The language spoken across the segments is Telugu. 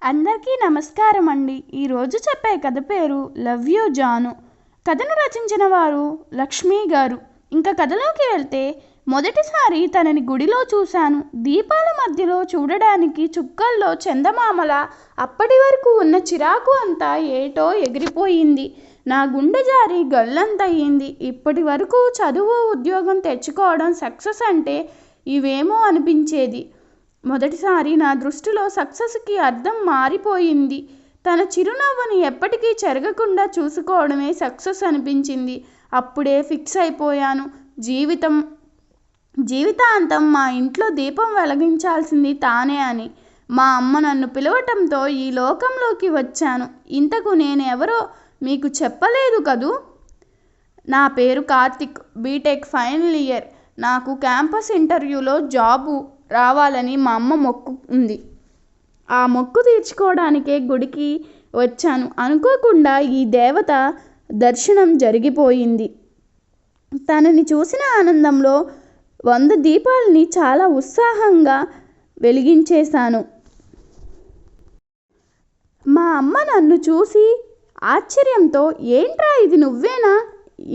అందరికీ నమస్కారం అండి. ఈరోజు చెప్పే కథ పేరు లవ్ యూ జాను. కథను రచించిన వారు లక్ష్మి గారు. ఇంకా కథలోకి వెళ్తే, మొదటిసారి తనని గుడిలో చూశాను. దీపాల మధ్యలో చూడడానికి చుక్కల్లో చందమామల. అప్పటి వరకు ఉన్న చిరాకు అంతా ఏటో ఎగిరిపోయింది. నా గుండె జారి గల్లంతయ్యింది. ఇప్పటి వరకు చదువు ఉద్యోగం తెచ్చుకోవడం సక్సెస్ అంటే ఇవేమో అనిపించేది. మొదటిసారి నా దృష్టిలో సక్సెస్కి అర్థం మారిపోయింది. తన చిరునవ్వుని ఎప్పటికీ చెరగకుండా చూసుకోవడమే సక్సెస్ అనిపించింది. అప్పుడే ఫిక్స్ అయిపోయాను. జీవితాంతం మా ఇంట్లో దీపం వెలిగించాల్సింది తానే అని. మా అమ్మ నన్ను పిలవటంతో ఈ లోకంలోకి వచ్చాను. ఇంతకు నేనెవరో మీకు చెప్పలేదు కదూ. నా పేరు కార్తిక్, బీటెక్ ఫైనల్ ఇయర్. నాకు క్యాంపస్ ఇంటర్వ్యూలో జాబు రావాలని మా అమ్మ మొక్కు ఉంది. ఆ మొక్కు తీర్చుకోవడానికే గుడికి వచ్చాను. అనుకోకుండా ఈ దేవత దర్శనం జరిగిపోయింది. తనని చూసిన ఆనందంలో 100 దీపాలని చాలా ఉత్సాహంగా వెలిగించేశాను. మా అమ్మ నన్ను చూసి ఆశ్చర్యంతో, ఏంట్రా ఇది నువ్వేనా?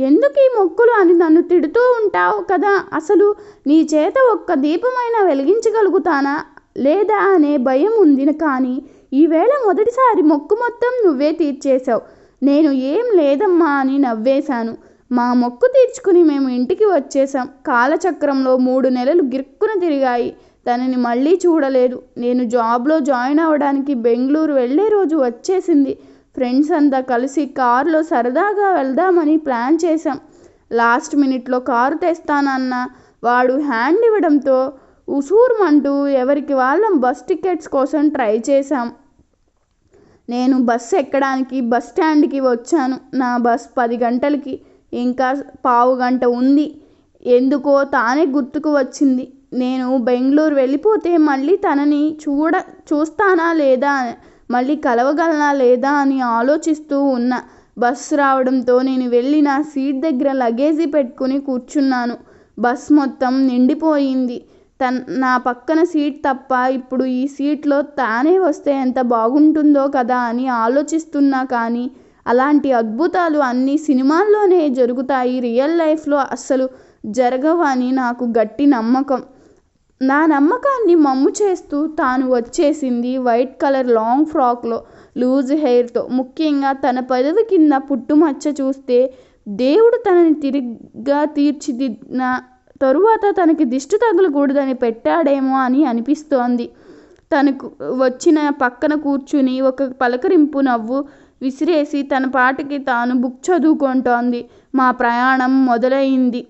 ఎందుకు ఈ మొక్కులు అని నన్ను తిడుతూ ఉంటావు కదా. అసలు నీ చేత ఒక్క దీపమైనా వెలిగించగలుగుతానా లేదా అనే భయం ఉంది. కానీ ఈవేళ మొదటిసారి మొక్కు మొత్తం నువ్వే తీర్చేశావు. నేను ఏం లేదమ్మా అని నవ్వేశాను. మా మొక్కు తీర్చుకుని మేము ఇంటికి వచ్చేసాం. కాలచక్రంలో 3 నెలలు గిరుక్కున తిరిగాయి. తనని మళ్ళీ చూడలేదు. నేను జాబ్లో జాయిన్ అవ్వడానికి బెంగళూరు వెళ్ళే రోజు వచ్చేసింది. ఫ్రెండ్స్ అంతా కలిసి కారులో సరదాగా వెళ్దామని ప్లాన్ చేశాం. లాస్ట్ మినిట్లో కారు తెస్తానన్న వాడు హ్యాండ్ ఇవ్వడంతో ఉసూరుమంటూ ఎవరికి వాళ్ళం బస్ టికెట్స్ కోసం ట్రై చేశాం. నేను బస్సు ఎక్కడానికి బస్ స్టాండ్కి వచ్చాను. నా బస్ 10 గంటలకి. ఇంకా పావు గంట ఉంది. ఎందుకో తానే గుర్తుకు వచ్చింది. నేను బెంగళూరు వెళ్ళిపోతే మళ్ళీ తనని చూస్తానా లేదా, మళ్ళీ కలవగలనా లేదా అని ఆలోచిస్తూ ఉన్నా. బస్సు రావడంతో నేను వెళ్ళి నా సీట్ దగ్గర లగేజీ పెట్టుకుని కూర్చున్నాను. బస్ మొత్తం నిండిపోయింది. నా పక్కన సీట్ తప్ప ఇప్పుడు ఈ సీట్లో తానే వస్తే ఎంత బాగుంటుందో కదా అని ఆలోచిస్తున్నా. కానీ అలాంటి అద్భుతాలు అన్నీ సినిమాల్లోనే జరుగుతాయి, రియల్ లైఫ్లో అస్సలు జరగవని నాకు గట్టి నమ్మకం. నా నమ్మకాన్ని మమ్ము చేస్తూ తాను వచ్చేసింది. వైట్ కలర్ లాంగ్ ఫ్రాక్లో, లూజ్ హెయిర్తో. ముఖ్యంగా తన పెదవి కింద పుట్టుమచ్చ చూస్తే దేవుడు తనని తిరిగ్గా తీర్చిదిద్దిన తరువాత తనకి దిష్టి తగలకూడదని పెట్టాడేమో అని అనిపిస్తోంది. తనకు వచ్చిన పక్కన కూర్చుని ఒక పలకరింపు నవ్వు విసిరేసి తన పాటికి తాను బుక్ చదువుకుంటోంది. మా ప్రయాణం మొదలైంది.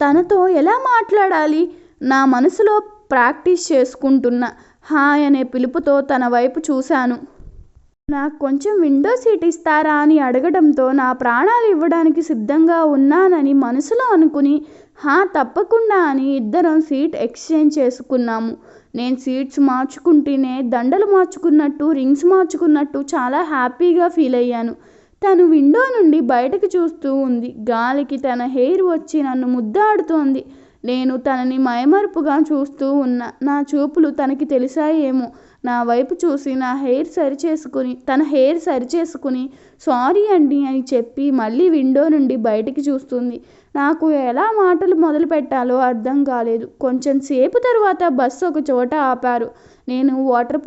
తనతో ఎలా మాట్లాడాలి నా మనసులో ప్రాక్టీస్ చేసుకుంటున్న. హాయ్ అనే పిలుపుతో తన వైపు చూశాను. నాకు కొంచెం విండో సీట్ ఇస్తారా అని అడగడంతో నా ప్రాణాలు ఇవ్వడానికి సిద్ధంగా ఉన్నానని మనసులో అనుకుని తప్పకుండా అని ఇద్దరం సీట్ ఎక్స్చేంజ్ చేసుకున్నాము. నేను సీట్స్ మార్చుకుంటూనే దండలు మార్చుకున్నట్టు, రింగ్స్ మార్చుకున్నట్టు చాలా హ్యాపీగా ఫీల్ అయ్యాను. తను విండో నుండి బయటకు చూస్తూ ఉంది. గాలికి తన హెయిర్ వచ్చి నన్ను ముద్దాడుతోంది. నేను తనని మైమరుపుగా చూస్తూ ఉన్నా. నా చూపులు తనకి తెలిసాయేమో. నా వైపు చూసి తన హెయిర్ సరిచేసుకుని సారీ అండి అని చెప్పి మళ్ళీ విండో నుండి బయటికి చూస్తుంది. నాకు ఎలా మాటలు మొదలు పెట్టాలో అర్థం కాలేదు. కొంచెం సేపు తర్వాత బస్సు ఒక చోట ఆపారు. నేను వాటర్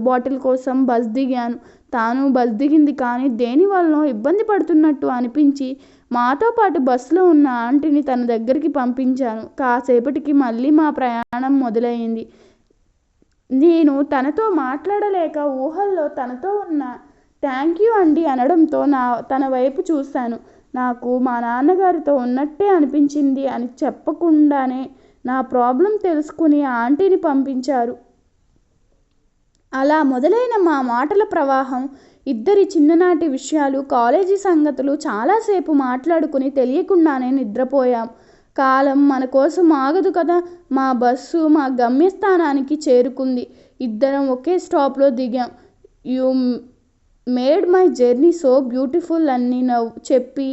బాటిల్ కోసం బస్ దిగాను. తాను బస్ దిగింది. కానీ దేనివల్లనో ఇబ్బంది పడుతున్నట్టు అనిపించి మాతో పాటు బస్సులో ఉన్న ఆంటీని తన దగ్గరికి పంపించాను. కాసేపటికి మళ్ళీ మా ప్రయాణం మొదలైంది. నేను తనతో మాట్లాడలేక ఊహల్లో తనతో ఉన్న థ్యాంక్ యూ అండి అనడంతో తన వైపు చూశాను. నాకు మా నాన్నగారితో ఉన్నట్టే అనిపించింది అని చెప్పకుండానే నా ప్రాబ్లం తెలుసుకుని ఆంటీని పంపించారు. అలా మొదలైన మా మాటల ప్రవాహం, ఇద్దరి చిన్ననాటి విషయాలు, కాలేజీ సంగతులు చాలాసేపు మాట్లాడుకుని తెలియకుండానే నిద్రపోయాం. కాలం మన కోసం ఆగదు కదా. మా బస్సు మా గమ్యస్థానానికి చేరుకుంది. ఇద్దరం ఒకే స్టాప్లో దిగాం. You made my journey so beautiful అని చెప్పి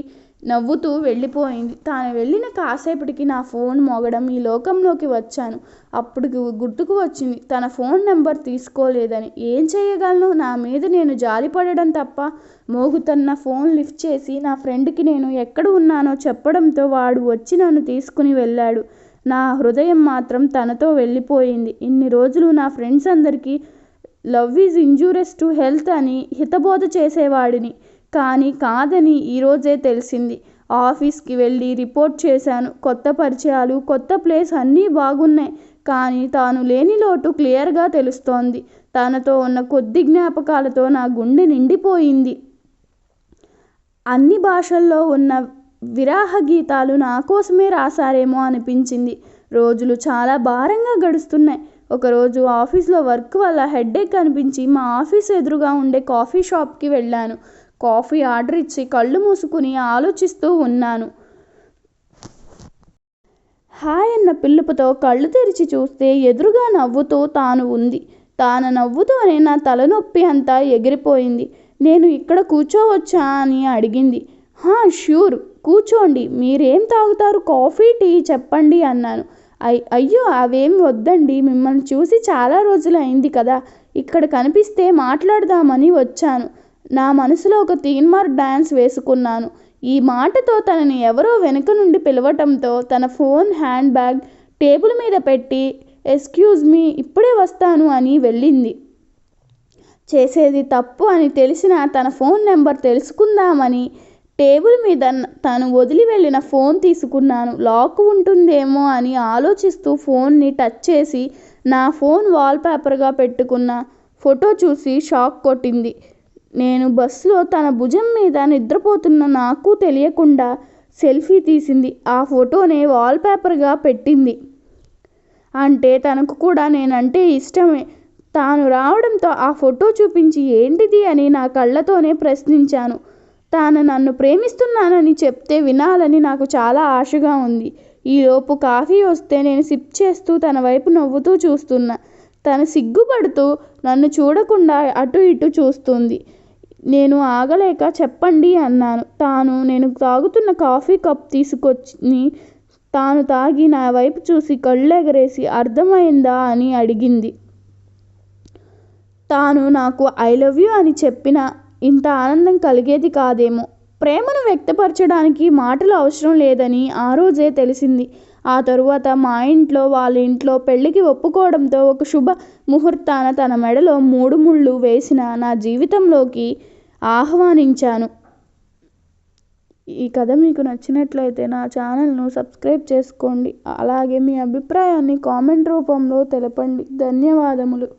నవ్వుతూ వెళ్ళిపోయింది. తాను వెళ్ళిన కాసేపటికి నా ఫోన్ మోగడం ఈ లోకంలోకి వచ్చాను. అప్పుడు గుర్తుకు వచ్చింది తన ఫోన్ నెంబర్ తీసుకోలేదని. ఏం చేయగలను? నా మీద నేను జాలిపడడం తప్ప. మోగుతున్న ఫోన్ లిఫ్ట్ చేసి నా ఫ్రెండ్కి నేను ఎక్కడ ఉన్నానో చెప్పడంతో వాడు వచ్చి నన్ను తీసుకుని వెళ్ళాడు. నా హృదయం మాత్రం తనతో వెళ్ళిపోయింది. ఇన్ని రోజులు నా ఫ్రెండ్స్ అందరికీ love is injurious to health అని హితబోధ చేసేవాడిని. కానీ కాదని ఈరోజే తెలిసింది. ఆఫీస్కి వెళ్ళి రిపోర్ట్ చేశాను. కొత్త పరిచయాలు, కొత్త ప్లేస్ అన్నీ బాగున్నాయి. కానీ తాను లేని లోటు క్లియర్గా తెలుస్తోంది. తనతో ఉన్న కొద్ది జ్ఞాపకాలతో నా గుండె నిండిపోయింది. అన్ని భాషల్లో ఉన్న విరాహ గీతాలు నా కోసమే రాశారేమో అనిపించింది. రోజులు చాలా భారంగా గడుస్తున్నాయి. ఒకరోజు ఆఫీస్లో వర్క్ వల్ల హెడ్ఏక్ అనిపించి మా ఆఫీస్ ఎదురుగా ఉండే కాఫీ షాప్కి వెళ్ళాను. కాఫీ ఆర్డర్ ఇచ్చి కళ్ళు మూసుకుని ఆలోచిస్తూ ఉన్నాను. హాయ్ అన్న పిలుపుతో కళ్ళు తెరిచి చూస్తే ఎదురుగా నవ్వుతూ తాను ఉంది. తాను నవ్వుతూనే నా తలనొప్పి అంతా ఎగిరిపోయింది. నేను ఇక్కడ కూర్చోవచ్చా అని అడిగింది. ష్యూర్, కూర్చోండి. మీరేం తాగుతారు? కాఫీ, టీ చెప్పండి అన్నాను. అయ్యో అవేం వద్దండి. మిమ్మల్ని చూసి చాలా రోజులు అయింది కదా. ఇక్కడ కనిపిస్తే మాట్లాడదామని వచ్చాను. నా మనసులో ఒక తీన్మార్ డ్యాన్స్ వేసుకున్నాను. ఈ మాటతో తనని ఎవరో వెనుక నుండి పిలవటంతో తన ఫోన్ హ్యాండ్ బ్యాగ్ టేబుల్ మీద పెట్టి ఎక్స్క్యూజ్ మీ, ఇప్పుడే వస్తాను అని వెళ్ళింది. చేసేది తప్పు అని తెలిసిన తన ఫోన్ నెంబర్ తెలుసుకుందామని టేబుల్ మీద తను వదిలి వెళ్ళిన ఫోన్ తీసుకున్నాను. లాక్ ఉంటుందేమో అని ఆలోచిస్తూ ఫోన్ని టచ్ చేసి నా ఫోన్ వాల్పేపర్గా పెట్టుకున్న ఫోటో చూసి షాక్ కొట్టింది. నేను బస్సులో తన భుజం మీద నిద్రపోతున్న నాకు తెలియకుండా సెల్ఫీ తీసింది. ఆ ఫోటోనే వాల్పేపర్గా పెట్టింది. అంటే తనకు కూడా నేనంటే ఇష్టమే. తాను రావడంతో ఆ ఫోటో చూపించి ఏంటిది అని నా కళ్ళతోనే ప్రశ్నించాను. తాను నన్ను ప్రేమిస్తున్నానని చెప్తే వినాలని నాకు చాలా ఆశగా ఉంది. ఈలోపు కాఫీ వస్తే నేను సిప్ చేస్తూ తన వైపు నవ్వుతూ చూస్తున్నా. తను సిగ్గుపడుతూ నన్ను చూడకుండా అటు ఇటు చూస్తుంది. నేను ఆగలేక చెప్పండి అన్నాను. నేను తాగుతున్న కాఫీ కప్ తీసుకొచ్చి తాను తాగి నా వైపు చూసి కళ్ళెగరేసి అర్థమైందా అని అడిగింది. తాను నాకు ఐ లవ్ యూ అని చెప్పినా ఇంత ఆనందం కలిగేది కాదేమో. ప్రేమను వ్యక్తపరచడానికి మాటలు అవసరం లేదని ఆ రోజే తెలిసింది. ఆ తరువాత మా ఇంట్లో వాళ్ళ ఇంట్లో పెళ్ళికి ఒప్పుకోవడంతో ఒక శుభ ముహూర్తాన తన మెడలో 3 ముళ్ళు వేసిన నా జీవితంలోకి ఆహ్వానించాను. ఈ కథ మీకు నచ్చినట్లయితే నా ఛానల్ను సబ్స్క్రైబ్ చేసుకోండి. అలాగే మీ అభిప్రాయాన్ని కామెంట్ రూపంలో తెలపండి. ధన్యవాదములు.